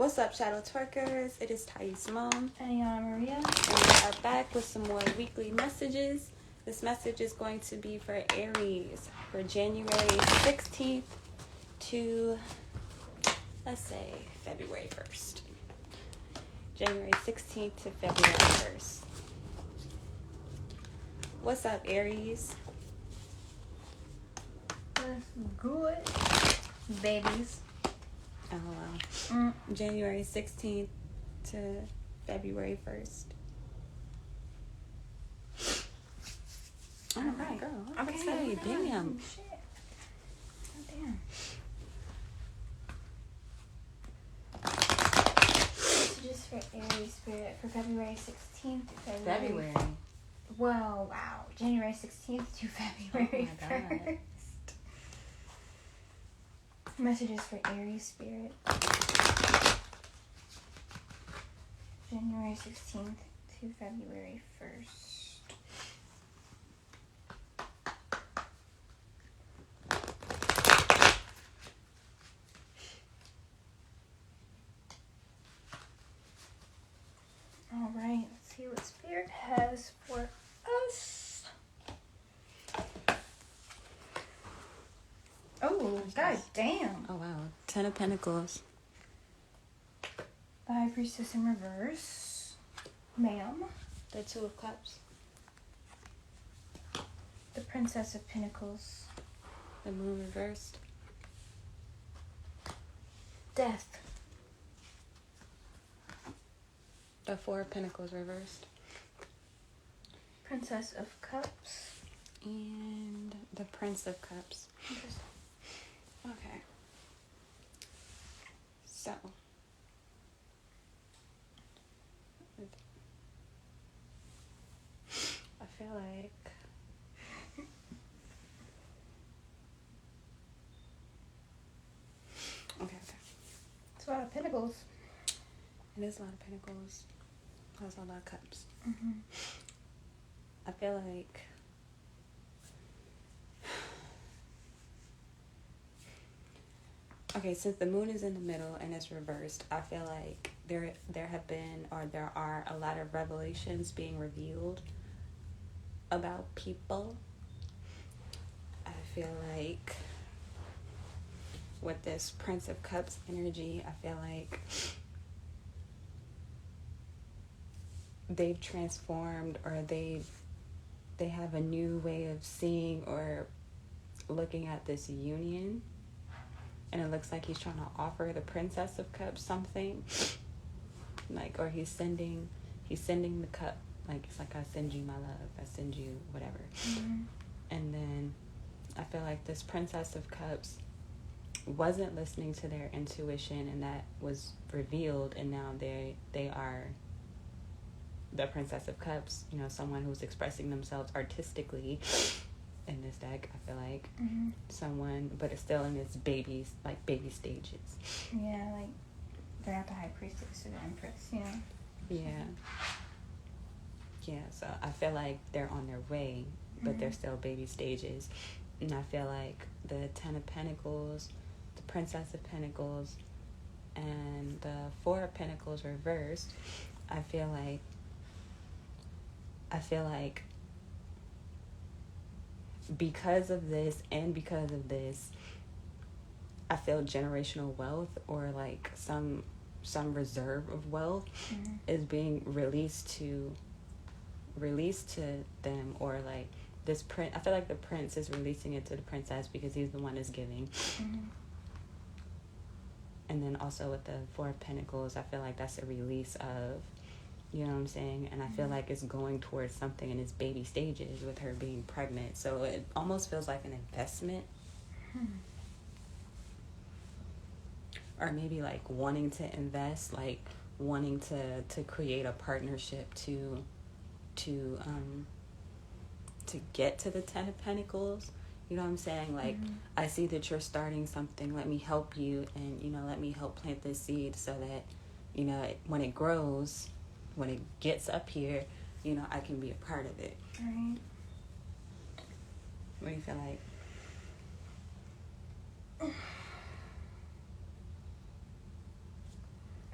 What's up, Shadow Twerkers? It is Thais Moan. And Yana Maria. And we are back with some more weekly messages. This message is going to be for Aries for January 16th to, let's say, February 1st. January 16th to February 1st. What's up, Aries? That's good. Babies. Oh, wow. January 16th to February 1st. All right, girl. I'm going to say, damn. Shit. Oh, damn. Messages for Aries Spirit for February 16th to February. Whoa, wow. January 16th to February 1st. Messages for Aries Spirit. January 16th to February 1st. Alright, let's see what Spirit has for us. Oh, god damn. Oh, wow. 10 of Pentacles. The High Priestess in reverse. Ma'am. The 2 of Cups. The Princess of Pentacles. The Moon reversed. Death. The 4 of Pentacles reversed. Princess of Cups. And the Prince of Cups. Interesting. Okay. So. I feel like. Okay. It's a lot of Pentacles. It is a lot of Pentacles. Plus a lot of Cups. Mm-hmm. I feel like. Okay, since the moon is in the middle and it's reversed, I feel like there have been, or there are a lot of revelations being revealed about people. I feel like with this Prince of Cups energy, I feel like they've transformed, or they have a new way of seeing or looking at this union. And it looks like he's trying to offer the Princess of Cups something. Like, or he's sending the cup. Like, it's like, I send you my love. I send you whatever. Mm-hmm. And then I feel like this Princess of Cups wasn't listening to their intuition, and that was revealed. And now they are the Princess of Cups. You know, someone who's expressing themselves artistically. In this deck, I feel like someone, but it's still in its baby stages. Yeah, like they're not the High Priestess or the Empress, you know? Yeah, so I feel like they're on their way, but they're still baby stages. And I feel like the 10 of Pentacles, the Princess of Pentacles, and the 4 of Pentacles reversed, I feel like because of this, I feel generational wealth, or like some reserve of wealth is being released to them, or like this prince. I feel like the prince is releasing it to the princess because he's the one that's giving. And then also with the 4 of Pentacles, I feel like that's a release of, you know what I'm saying? And I feel like it's going towards something in its baby stages with her being pregnant. So it almost feels like an investment. Or maybe like wanting to invest, like wanting to create a partnership to get to the 10 of Pentacles. You know what I'm saying? Like, I see that you're starting something. Let me help you, and, you know, let me help plant this seed so that, you know, when it grows, when it gets up here, you know, I can be a part of it. Right. What do you feel like?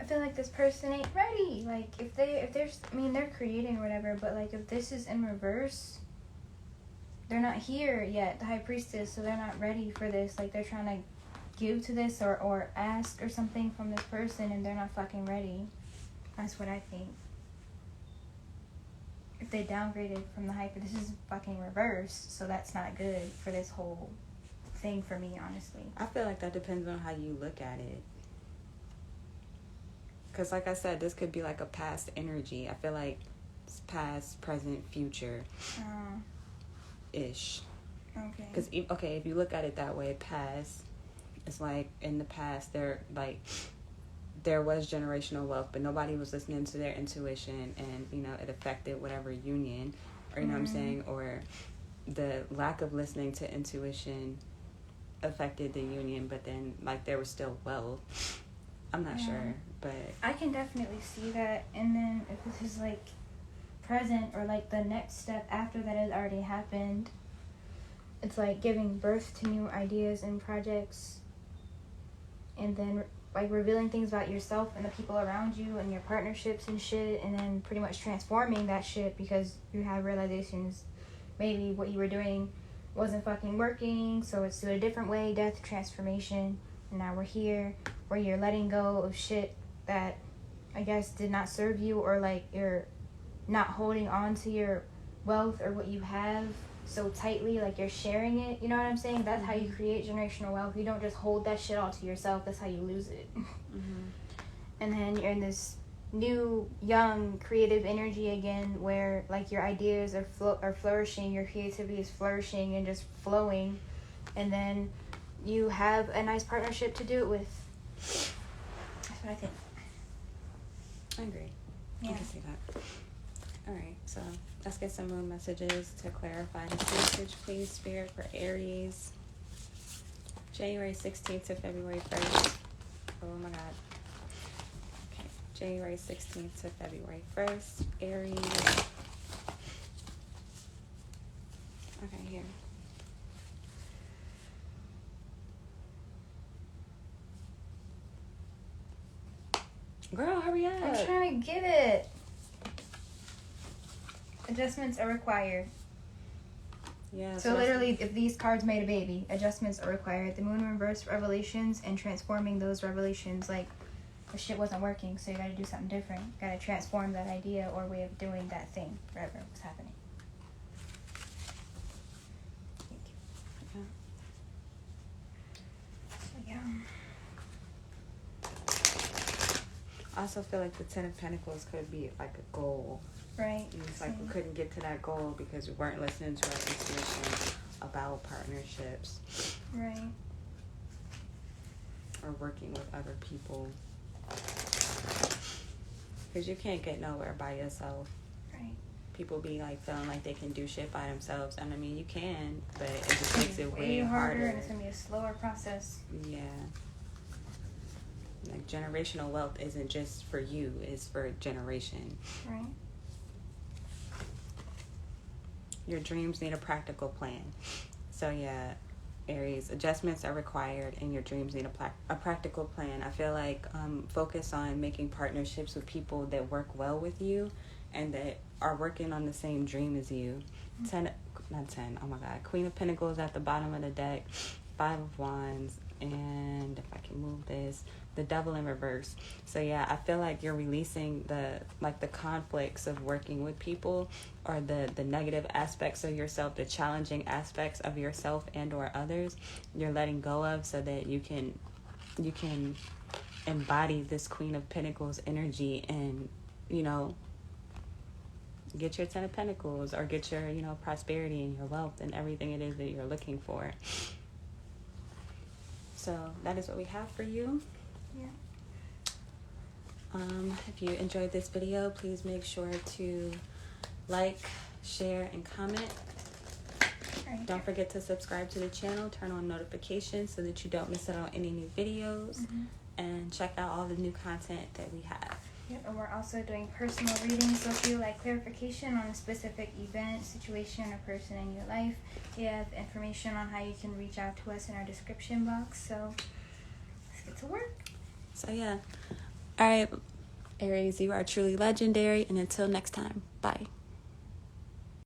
I feel like this person ain't ready. Like, if there's, I mean, they're creating or whatever, but, like, if this is in reverse, they're not here yet, the High Priestess, so they're not ready for this. Like, they're trying to give to this or ask or something from this person, and they're not fucking ready. That's what I think. If they downgraded from the High, this is fucking reverse, so that's not good for this whole thing for me, honestly. I feel like that depends on how you look at it. Because, like I said, this could be like a past energy. I feel like it's past, present, future ish. Okay. Because, if you look at it that way, past, it's like in the past, there was generational wealth, but nobody was listening to their intuition, and, you know, it affected whatever union, or, you know what I'm saying, or the lack of listening to intuition affected the union, but then, like, there was still wealth. I'm not sure, but I can definitely see that. And then if this is like present, or like the next step after that has already happened, it's like giving birth to new ideas and projects, and then like revealing things about yourself and the people around you and your partnerships and shit, and then pretty much transforming that shit because you have realizations. Maybe what you were doing wasn't fucking working, so it's do it a different way, death, transformation. And now we're here where you're letting go of shit that I guess did not serve you, or like you're not holding on to your wealth or what you have so tightly, like you're sharing it. You know what I'm saying? That's how you create generational wealth. You don't just hold that shit all to yourself. That's how you lose it. And then you're in this new, young, creative energy again, where like your ideas are flourishing, your creativity is flourishing and just flowing, and then you have a nice partnership to do it with. That's what I think. I agree. Yeah. I can see that. All right, so let's get some moon messages to clarify this message, please, Spirit, for Aries. January 16th to February 1st. Oh my God. Okay, January 16th to February 1st, Aries. Okay, here. Girl, hurry up. I'm trying to get it. Adjustments are required. Yeah. So literally, if these cards made a baby, adjustments are required. The moon reverse revelations and transforming those revelations. Like, the shit wasn't working, so you gotta do something different. You gotta transform that idea or way of doing that thing, whatever was happening. Thank you. So, yeah. I also feel like the Ten of Pentacles could be like a goal. Right. And it's like we couldn't get to that goal because we weren't listening to our intuition about partnerships. Right. Or working with other people. Because you can't get nowhere by yourself. Right. People be like feeling like they can do shit by themselves. And I mean, you can, but it just makes it way harder. And it's going to be a slower process. Yeah. Like, generational wealth isn't just for you, it's for a generation. Right. Your dreams need a practical plan. So yeah, Aries, adjustments are required and your dreams need a practical plan. I feel like focus on making partnerships with people that work well with you and that are working on the same dream as you. Oh my God. Queen of Pentacles at the bottom of the deck, 5 of Wands, and if I can move this, the Devil in reverse. So yeah, I feel like you're releasing the conflicts of working with people, or the negative aspects of yourself, the challenging aspects of yourself and or others. You're letting go of so that you can embody this Queen of Pentacles energy and, you know, get your Ten of Pentacles, or get your, you know, prosperity and your wealth and everything it is that you're looking for. So that is what we have for you. Yeah. If you enjoyed this video, please make sure to like, share, and comment. Right. Don't forget to subscribe to the channel, turn on notifications so that you don't miss out on any new videos, and check out all the new content that we have. Yep, and we're also doing personal readings, so if you like clarification on a specific event, situation, or person in your life, we have information on how you can reach out to us in our description box. So let's get to work. So yeah, All right, Aries, you are truly legendary. And until next time, bye.